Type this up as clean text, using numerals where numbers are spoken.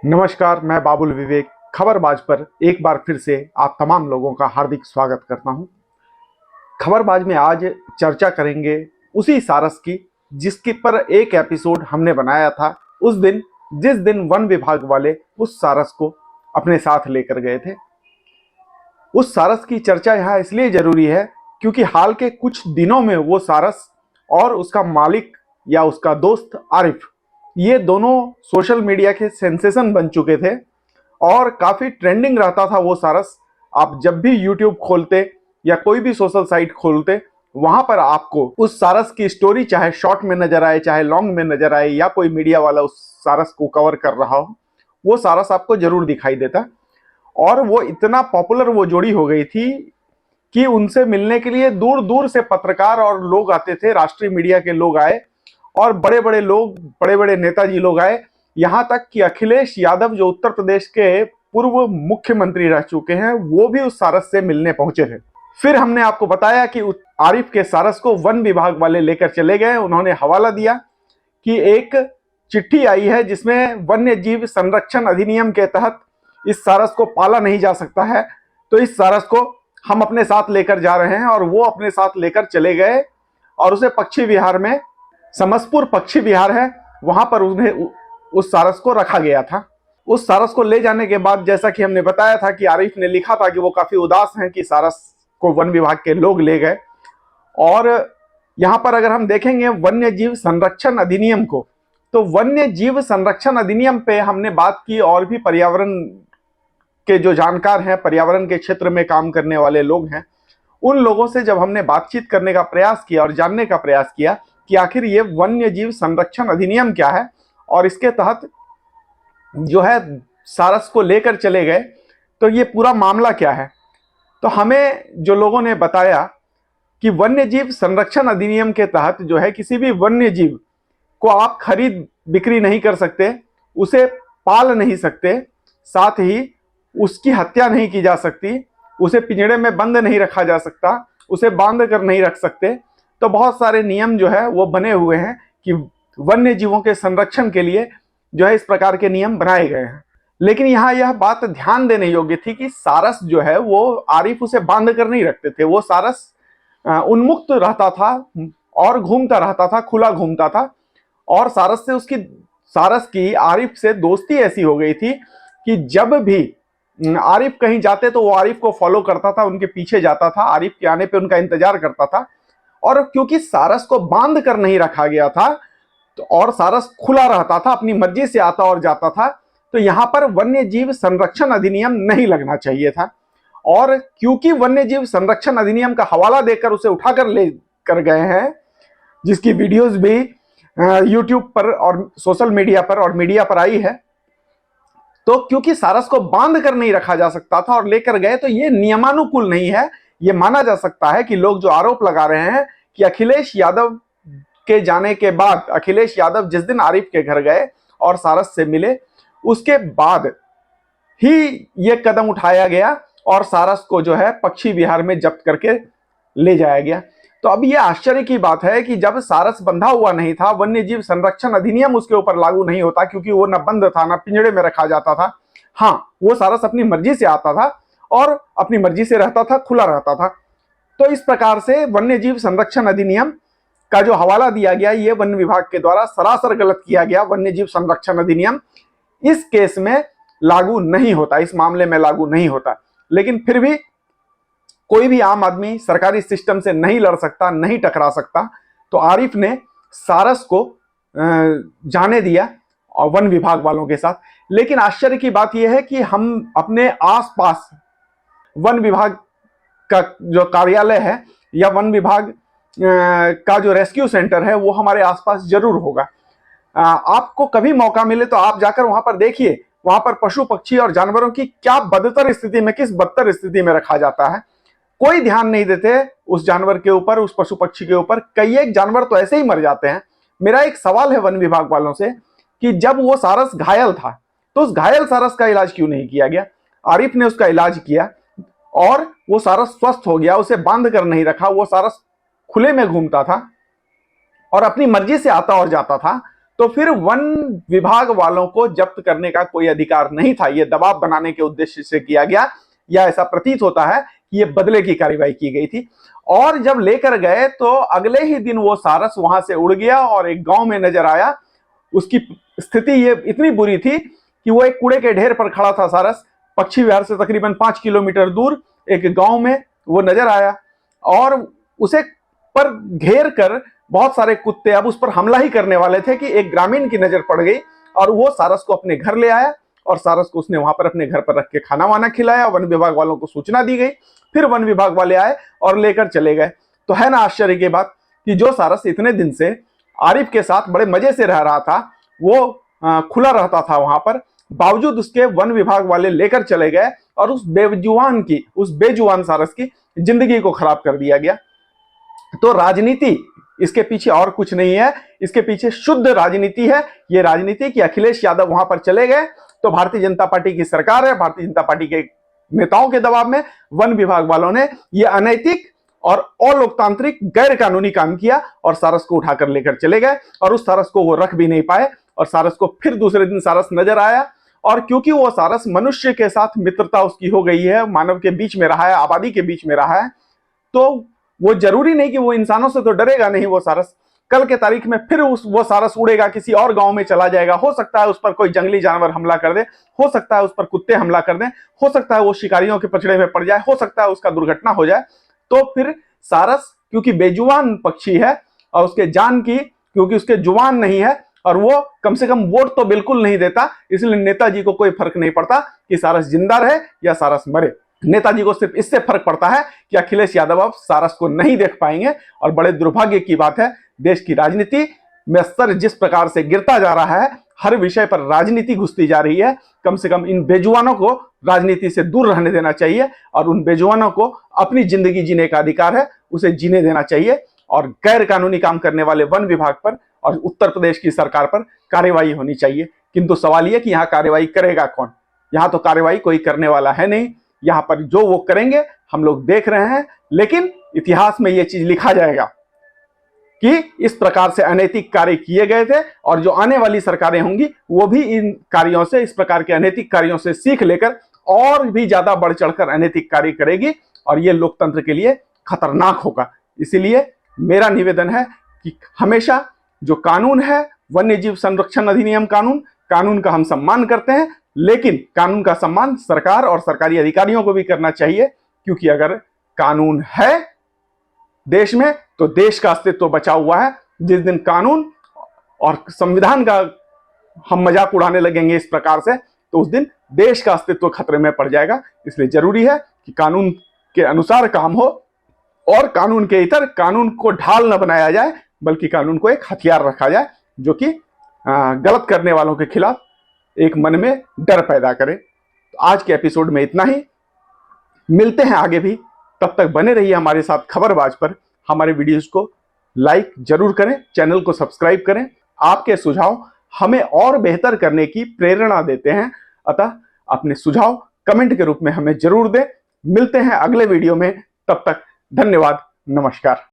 नमस्कार, मैं बाबुल विवेक खबरबाज पर एक बार फिर से आप तमाम लोगों का हार्दिक स्वागत करता हूं। खबरबाज में आज चर्चा करेंगे उसी सारस की जिसके पर एक एपिसोड हमने बनाया था उस दिन, जिस दिन वन विभाग वाले उस सारस को अपने साथ लेकर गए थे। उस सारस की चर्चा यहाँ इसलिए जरूरी है क्योंकि हाल के कुछ दिनों में वो सारस और उसका मालिक या उसका दोस्त आरिफ, ये दोनों सोशल मीडिया के सेंसेशन बन चुके थे और काफी ट्रेंडिंग रहता था वो सारस। आप जब भी यूट्यूब खोलते या कोई भी सोशल साइट खोलते, वहां पर आपको उस सारस की स्टोरी चाहे शॉर्ट में नजर आए चाहे लॉन्ग में नजर आए या कोई मीडिया वाला उस सारस को कवर कर रहा हो, वो सारस आपको जरूर दिखाई देता। और वो इतना पॉपुलर वो जोड़ी हो गई थी कि उनसे मिलने के लिए दूर दूर से पत्रकार और लोग आते थे, राष्ट्रीय मीडिया के लोग आए और बड़े बड़े लोग, बड़े बड़े नेताजी लोग आए। यहां तक कि अखिलेश यादव जो उत्तर प्रदेश के पूर्व मुख्यमंत्री रह चुके हैं, वो भी उस सारस से मिलने पहुंचे थे। फिर हमने आपको बताया कि आरिफ के सारस को वन विभाग वाले लेकर चले गए। उन्होंने हवाला दिया कि एक चिट्ठी आई है जिसमें वन्य जीव संरक्षण अधिनियम के तहत इस सारस को पाला नहीं जा सकता है, तो इस सारस को हम अपने साथ लेकर जा रहे हैं। और वो अपने साथ लेकर चले गए और उसे पक्षी विहार में, समसपुर पक्षी विहार है, वहां पर उन्हें उस सारस को रखा गया था। उस सारस को ले जाने के बाद, जैसा कि हमने बताया था कि आरिफ ने लिखा था कि वो काफी उदास हैं कि सारस को वन विभाग के लोग ले गए। और यहां पर अगर हम देखेंगे वन्य जीव संरक्षण अधिनियम को, तो वन्य जीव संरक्षण अधिनियम पे हमने बात की और भी पर्यावरण के जो जानकार हैं, पर्यावरण के क्षेत्र में काम करने वाले लोग हैं, उन लोगों से जब हमने बातचीत करने का प्रयास किया और जानने का प्रयास किया कि आखिर ये वन्य जीव संरक्षण अधिनियम क्या है और इसके तहत जो है सारस को लेकर चले गए, तो ये पूरा मामला क्या है, तो हमें जो लोगों ने बताया कि वन्य जीव संरक्षण अधिनियम के तहत जो है किसी भी वन्य जीव को आप खरीद बिक्री नहीं कर सकते, उसे पाल नहीं सकते, साथ ही उसकी हत्या नहीं की जा सकती, उसे पिंजड़े में बंद नहीं रखा जा सकता, उसे बांध कर नहीं रख सकते। तो बहुत सारे नियम जो है वो बने हुए हैं कि वन्य जीवों के संरक्षण के लिए जो है इस प्रकार के नियम बनाए गए हैं। लेकिन यहाँ यह बात ध्यान देने योग्य थी कि सारस जो है वो आरिफ उसे बांध कर नहीं रखते थे। वो सारस उन्मुक्त रहता था और घूमता रहता था, खुला घूमता था। और सारस की आरिफ से दोस्ती ऐसी हो गई थी कि जब भी आरिफ कहीं जाते तो वो आरिफ को फॉलो करता था, उनके पीछे जाता था, आरिफ के आने पे उनका इंतजार करता था। और क्योंकि सारस को बांध कर नहीं रखा गया था तो और सारस खुला रहता था, अपनी मर्जी से आता और जाता था, तो यहां पर वन्य जीव संरक्षण अधिनियम नहीं लगना चाहिए था। और क्योंकि वन्य जीव संरक्षण अधिनियम का हवाला देकर उसे उठाकर ले कर गए हैं, जिसकी वीडियोस भी यूट्यूब पर और सोशल मीडिया पर और मीडिया पर आई है, तो क्योंकि सारस को बांध कर नहीं रखा जा सकता था और लेकर गए, तो ये नियमानुकूल नहीं है। ये माना जा सकता है कि लोग जो आरोप लगा रहे हैं कि अखिलेश यादव के जाने के बाद, अखिलेश यादव जिस दिन आरिफ के घर गए और सारस से मिले, उसके बाद ही ये कदम उठाया गया और सारस को जो है पक्षी विहार में जब्त करके ले जाया गया। तो अब ये आश्चर्य की बात है कि जब सारस बंधा हुआ नहीं था, वन्य जीव संरक्षण अधिनियम उसके ऊपर लागू नहीं होता क्योंकि वो न बंद था न पिंजड़े में रखा जाता था। हाँ, वो सारस अपनी मर्जी से आता था और अपनी मर्जी से रहता था, खुला रहता था। तो इस प्रकार से वन्य जीव संरक्षण अधिनियम का जो हवाला दिया गया, ये वन विभाग के द्वारा सरासर गलत किया गया। वन्य जीव संरक्षण अधिनियम इस केस में लागू नहीं होता, इस मामले में लागू नहीं होता। लेकिन फिर भी कोई भी आम आदमी सरकारी सिस्टम से नहीं लड़ सकता, नहीं टकरा सकता, तो आरिफ ने सारस को जाने दिया और वन विभाग वालों के साथ। लेकिन आश्चर्य की बात यह है कि हम अपने आसपास वन विभाग का जो कार्यालय है या वन विभाग का जो रेस्क्यू सेंटर है वो हमारे आसपास जरूर होगा। आपको कभी मौका मिले तो आप जाकर वहां पर देखिए, वहां पर पशु पक्षी और जानवरों की क्या बदतर स्थिति में, किस बदतर स्थिति में रखा जाता है। कोई ध्यान नहीं देते उस जानवर के ऊपर, उस पशु पक्षी के ऊपर। कई एक जानवर तो ऐसे ही मर जाते हैं। मेरा एक सवाल है वन विभाग वालों से कि जब वो सारस घायल था तो उस घायल सारस का इलाज क्यों नहीं किया गया? आरिफ ने उसका इलाज किया और वो सारस स्वस्थ हो गया, उसे बांध कर नहीं रखा, वो सारस खुले में घूमता था और अपनी मर्जी से आता और जाता था। तो फिर वन विभाग वालों को जब्त करने का कोई अधिकार नहीं था। यह दबाव बनाने के उद्देश्य से किया गया, या ऐसा प्रतीत होता है कि यह बदले की कार्रवाई की गई थी। और जब लेकर गए तो अगले ही दिन वो सारस वहां से उड़ गया और एक गांव में नजर आया। उसकी स्थिति ये इतनी बुरी थी कि वो एक कूड़े के ढेर पर खड़ा था। सारस पक्षी विहार से तकरीबन 5 किलोमीटर दूर एक गांव में वो नजर आया और उसे पर घेर कर बहुत सारे कुत्ते अब उस पर हमला ही करने वाले थे कि एक ग्रामीण की नजर पड़ गई और वो सारस को अपने घर ले आया और सारस को उसने वहां पर अपने घर पर रख के खाना वाना खिलाया। वन विभाग वालों को सूचना दी गई, फिर वन विभाग वाले आए और लेकर चले गए। तो है ना आश्चर्य की बात कि जो सारस इतने दिन से आरिफ के साथ बड़े मजे से रह रहा था, वो खुला रहता था वहां पर, बावजूद उसके वन विभाग वाले लेकर चले गए और उस बेजुबान सारस की जिंदगी को खराब कर दिया गया। तो राजनीति, इसके पीछे और कुछ नहीं है, इसके पीछे शुद्ध राजनीति है। ये राजनीति कि अखिलेश यादव वहां पर चले गए तो भारतीय जनता पार्टी की सरकार है, भारतीय जनता पार्टी के नेताओं के दबाव में वन विभाग वालों ने ये अनैतिक और अलोकतांत्रिक गैर कानूनी काम किया और सारस को उठाकर लेकर चले गए। और उस सारस को वो रख भी नहीं पाए और सारस को फिर दूसरे दिन सारस नजर आया। और क्योंकि वो सारस मनुष्य के साथ मित्रता उसकी हो गई है, मानव के बीच में रहा है, आबादी के बीच में रहा है, तो वो जरूरी नहीं कि वो इंसानों से तो डरेगा नहीं। वो सारस कल के तारीख में फिर वो सारस उड़ेगा, किसी और गांव में चला जाएगा। हो सकता है उस पर कोई जंगली जानवर हमला कर दे, हो सकता है उस पर कुत्ते हमला कर दें, हो सकता है वो शिकारियों के पचड़े में पड़ जाए, हो सकता है उसका दुर्घटना हो जाए। तो फिर सारस क्योंकि बेजुबान पक्षी है और उसके जान की क्योंकि उसके जुबान नहीं है और वो कम से कम वोट तो बिल्कुल नहीं देता, इसलिए नेताजी को कोई फर्क नहीं पड़ता कि सारस जिंदा रहे या सारस मरे। नेताजी को सिर्फ इससे फर्क पड़ता है कि अखिलेश यादव अब सारस को नहीं देख पाएंगे। और बड़े दुर्भाग्य की बात है, देश की राजनीति में स्तर जिस प्रकार से गिरता जा रहा है, हर विषय पर राजनीति घुसती जा रही है। कम से कम इन बेजुबानों को राजनीति से दूर रहने देना चाहिए और उन बेजुबानों को अपनी जिंदगी जीने का अधिकार है, उसे जीने देना चाहिए। और गैर कानूनी काम करने वाले वन विभाग पर और उत्तर प्रदेश की सरकार पर कार्रवाई होनी चाहिए। किंतु सवाल यह कि यहाँ कार्रवाई करेगा कौन? यहाँ तो कार्रवाई कोई करने वाला है नहीं। यहाँ पर जो वो करेंगे हम लोग देख रहे हैं, लेकिन इतिहास में यह चीज लिखा जाएगा कि इस प्रकार से अनैतिक कार्य किए गए थे और जो आने वाली सरकारें होंगी वो भी इन कार्यों से, इस प्रकार के अनैतिक कार्यों से सीख लेकर और भी ज्यादा बढ़ चढ़कर अनैतिक कार्य करेगी और ये लोकतंत्र के लिए खतरनाक होगा। इसीलिए मेरा निवेदन है कि हमेशा जो कानून है, वन्य जीव संरक्षण अधिनियम कानून का हम सम्मान करते हैं, लेकिन कानून का सम्मान सरकार और सरकारी अधिकारियों को भी करना चाहिए। क्योंकि अगर कानून है देश में तो देश का अस्तित्व बचा हुआ है। जिस दिन कानून और संविधान का हम मजाक उड़ाने लगेंगे इस प्रकार से, तो उस दिन देश का अस्तित्व खतरे में पड़ जाएगा। इसलिए जरूरी है कि कानून के अनुसार काम हो और कानून के इतर कानून को ढाल न बनाया जाए, बल्कि कानून को एक हथियार रखा जाए जो कि गलत करने वालों के खिलाफ एक मन में डर पैदा करे। तो आज के एपिसोड में इतना ही, मिलते हैं आगे भी। तब तक बने रहिए हमारे साथ खबरबाज पर। हमारे वीडियोस को लाइक जरूर करें, चैनल को सब्सक्राइब करें। आपके सुझाव हमें और बेहतर करने की प्रेरणा देते हैं, अतः अपने सुझाव कमेंट के रूप में हमें जरूर दें। मिलते हैं अगले वीडियो में, तब तक धन्यवाद, नमस्कार।